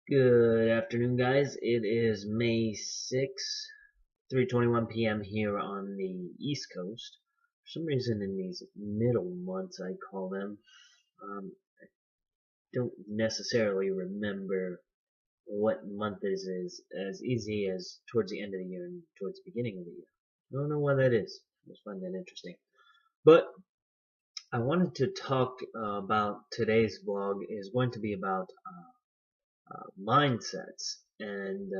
Good afternoon, guys. It is May 6th, 3:21 p.m. here on the East Coast. For some reason, in these middle months, I call them, I don't necessarily remember what month this is as easy as towards the end of the year and towards the beginning of the year. I don't know why that is. I just find that interesting. But I wanted to talk about today's vlog is going to be about mindsets and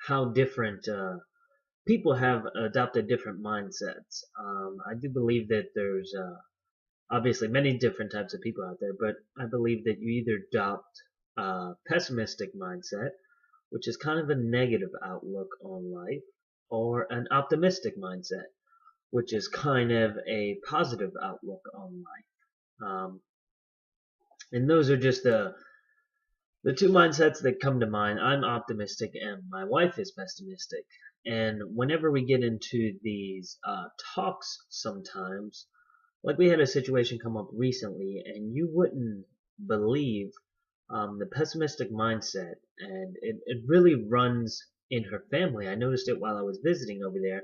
how different people have adopted different mindsets. I do believe that there's obviously many different types of people out there, but I believe that you either adopt a pessimistic mindset, which is kind of a negative outlook on life, or an optimistic mindset, which is kind of a positive outlook on life. And those are just the two mindsets that come to mind. I'm optimistic and my wife is pessimistic. And whenever we get into these talks sometimes, like we had a situation come up recently, and you wouldn't believe the pessimistic mindset, and it really runs in her family. I noticed it while I was visiting over there,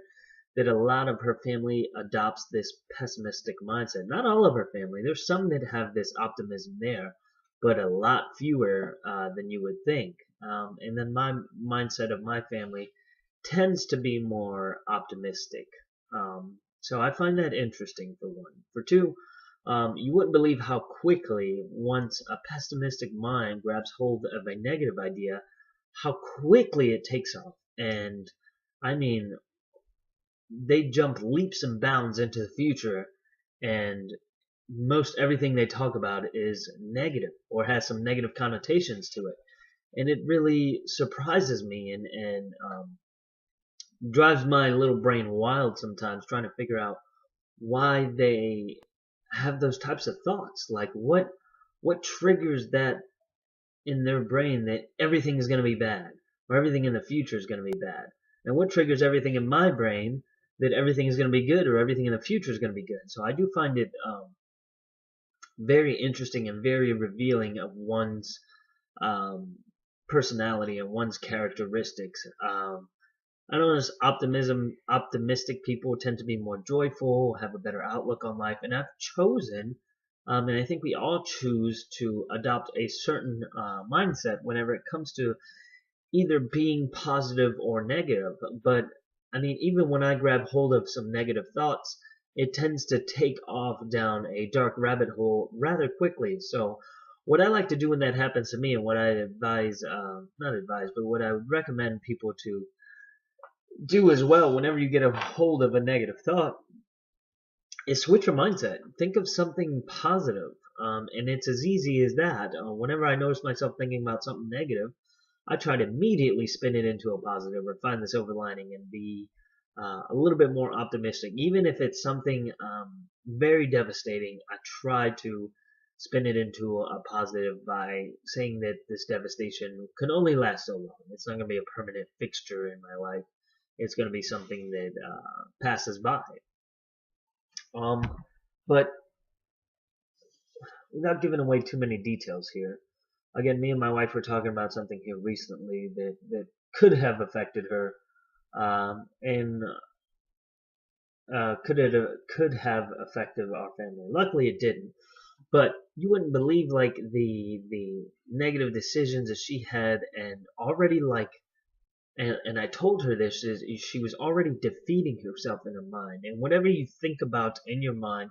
that a lot of her family adopts this pessimistic mindset. Not all of her family. There's some that have this optimism there, but a lot fewer than you would think. And then my mindset of my family tends to be more optimistic. So I find that interesting, for one. For two, you wouldn't believe how quickly, once a pessimistic mind grabs hold of a negative idea, how quickly it takes off. And I mean, they jump leaps and bounds into the future, and most everything they talk about is negative or has some negative connotations to it. And it really surprises me and drives my little brain wild sometimes, trying to figure out why they have those types of thoughts. Like what triggers that in their brain that everything is going to be bad, or everything in the future is going to be bad, and what triggers everything in my brain that everything is going to be good, or everything in the future is going to be good. So I do find it very interesting and very revealing of one's um, personality and one's characteristics. I know as optimistic people tend to be more joyful, have a better outlook on life, and I've chosen, and I think we all choose to adopt a certain mindset whenever it comes to either being positive or negative. But I mean, even when I grab hold of some negative thoughts, it tends to take off down a dark rabbit hole rather quickly. So what I like to do when that happens to me, and what I advise, not advise, but what I would recommend people to do as well whenever you get a hold of a negative thought, is switch your mindset. Think of something positive. And it's as easy as that. Whenever I notice myself thinking about something negative, I try to immediately spin it into a positive, or find the silver lining and be a little bit more optimistic. Even if it's something very devastating, I try to spin it into a positive by saying that this devastation can only last so long. It's not going to be a permanent fixture in my life. It's going to be something that passes by. Um, but without giving away too many details here, again, me and my wife were talking about something here recently that could have affected her, and could have affected our family. Luckily, it didn't. But you wouldn't believe like the negative decisions that she had, and already like, and I told her this, is she was already defeating herself in her mind. And whatever you think about in your mind,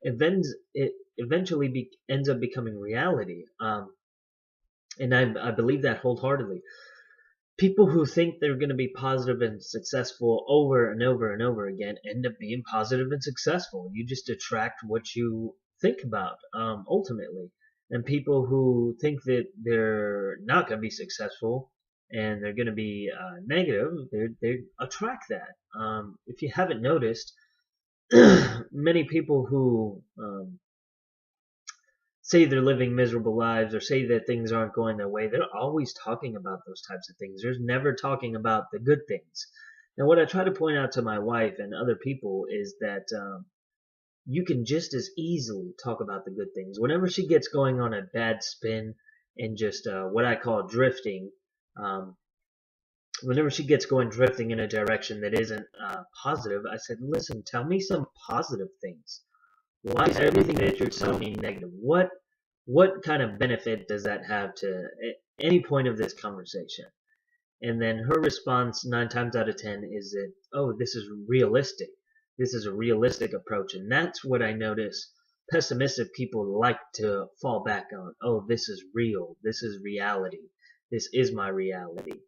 it eventually ends up becoming reality. And I believe that wholeheartedly. People who think they're going to be positive and successful over and over and over again end up being positive and successful. You just attract what you think about, ultimately. And people who think that they're not going to be successful and they're going to be negative, they attract that. If you haven't noticed, many people who say they're living miserable lives, or say that things aren't going their way, they're always talking about those types of things. There's never talking about the good things. And what I try to point out to my wife and other people is that you can just as easily talk about the good things. Whenever she gets going on a bad spin, and just what I call drifting. Um, Whenever she gets going drifting in a direction that isn't positive, I said, listen, tell me some positive things. Why is everything that you're telling me negative? What kind of benefit does that have to any point of this conversation? And then her response 9 times out of 10 is that, oh, this is realistic. This is a realistic approach. And that's what I notice pessimistic people like to fall back on. Oh, this is real. This is reality. This is my reality.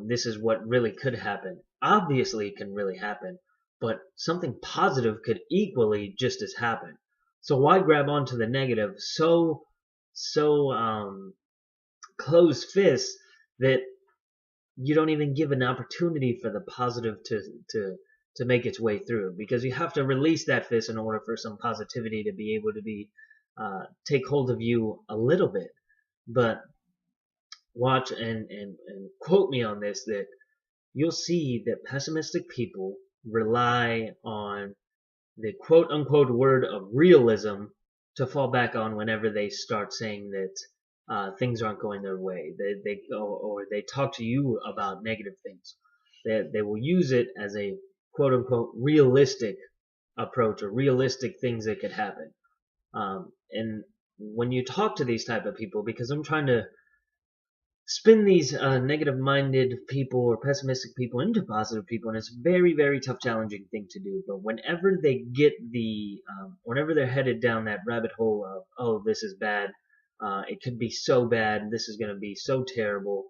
This is what really could happen. Obviously, it can really happen, but something positive could equally just as happen. So why grab onto the negative so closed fist that you don't even give an opportunity for the positive to make its way through, because you have to release that fist in order for some positivity to be able to be take hold of you a little bit. But watch and quote me on this, that you'll see that pessimistic people rely on the quote unquote word of realism to fall back on whenever they start saying that things aren't going their way. They go or they talk to you about negative things. They will use it as a quote unquote realistic approach or realistic things that could happen. And when you talk to these type of people, because I'm trying to spin these negative-minded people or pessimistic people into positive people, and it's a very, very tough, challenging thing to do. But whenever they get whenever they're headed down that rabbit hole of, oh, this is bad, it could be so bad, this is going to be so terrible,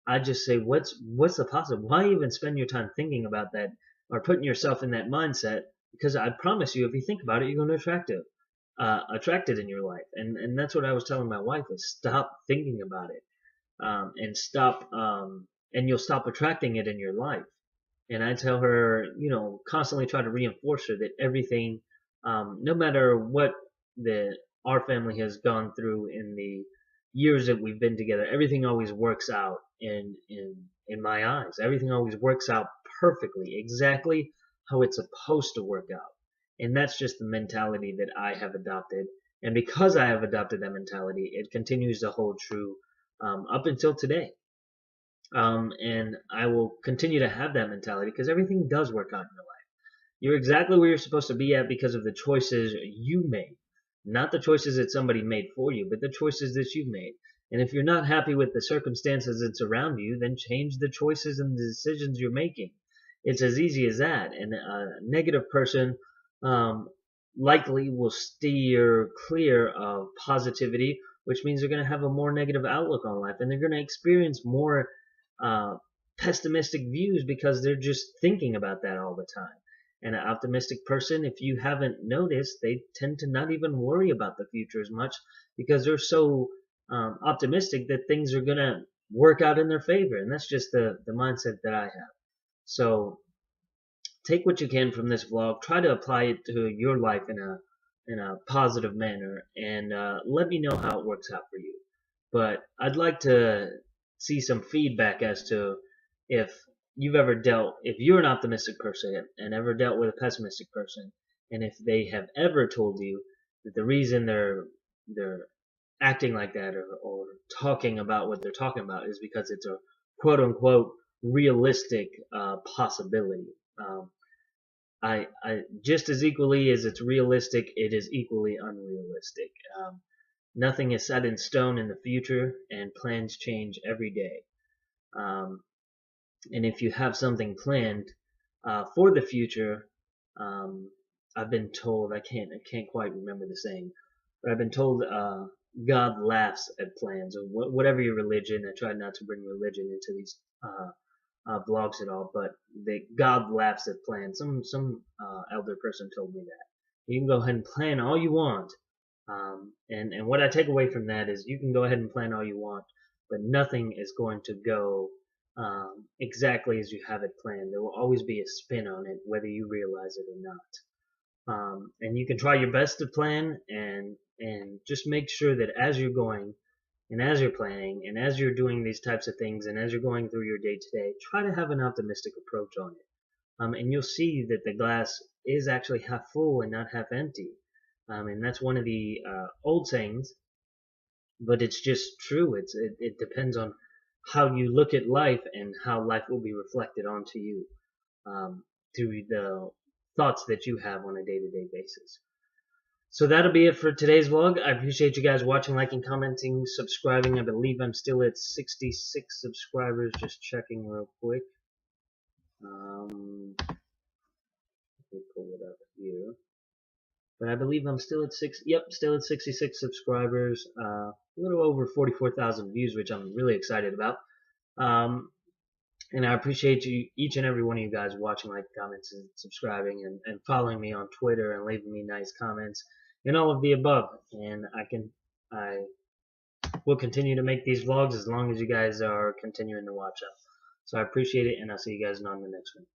I just say, what's the positive? Why even spend your time thinking about that or putting yourself in that mindset? Because I promise you, if you think about it, you're going to attract it in your life, and that's what I was telling my wife, is stop thinking about it, and stop and you'll stop attracting it in your life. And I tell her, constantly try to reinforce her that everything, no matter what the our family has gone through in the years that we've been together, everything always works out in my eyes. Everything always works out perfectly, exactly how it's supposed to work out. And that's just the mentality that I have adopted. And because I have adopted that mentality, it continues to hold true up until today. And I will continue to have that mentality because everything does work out in your life. You're exactly where you're supposed to be at because of the choices you made. Not the choices that somebody made for you, but the choices that you've made. And if you're not happy with the circumstances that surround you, then change the choices and the decisions you're making. It's as easy as that. And a negative person um, likely will steer clear of positivity, which means they're going to have a more negative outlook on life, and they're going to experience more uh, pessimistic views because they're just thinking about that all the time. And an optimistic person, if you haven't noticed, they tend to not even worry about the future as much because they're so optimistic that things are going to work out in their favor. And that's just the mindset that I have. So take what you can from this vlog, try to apply it to your life in a positive manner, and let me know how it works out for you. But I'd like to see some feedback as to if if you're an optimistic person and ever dealt with a pessimistic person, and if they have ever told you that the reason they're acting like that or talking about what they're talking about is because it's a quote unquote realistic possibility. I just as equally as it's realistic, it is equally unrealistic. Nothing is set in stone in the future, and plans change every day. Um, and if you have something planned for the future, um, I've been told, I can't quite remember the saying, but I've been told God laughs at plans, or whatever your religion. I try not to bring religion into these vlogs at all, but that God laughs at plans. Some elder person told me that. You can go ahead and plan all you want, and what I take away from that is you can go ahead and plan all you want, but nothing is going to go exactly as you have it planned. There will always be a spin on it, whether you realize it or not. And you can try your best to plan and just make sure that as you're going and as you're planning and as you're doing these types of things and as you're going through your day to day, try to have an optimistic approach on it. And you'll see that the glass is actually half full and not half empty. And that's one of the old sayings but it's just true. It depends on how you look at life and how life will be reflected onto you um, through the thoughts that you have on a day-to-day basis. So that'll be it for today's vlog. I appreciate you guys watching, liking, commenting, subscribing. I believe I'm still at 66 subscribers. Just checking real quick. Let me pull it up here. But I believe I'm still at still at 66 subscribers. A little over 44,000 views, which I'm really excited about. Um, and I appreciate you, each and every one of you guys watching, like, comments, and subscribing, and following me on Twitter and leaving me nice comments and all of the above. And I will continue to make these vlogs as long as you guys are continuing to watch them. So I appreciate it, and I'll see you guys on the next one.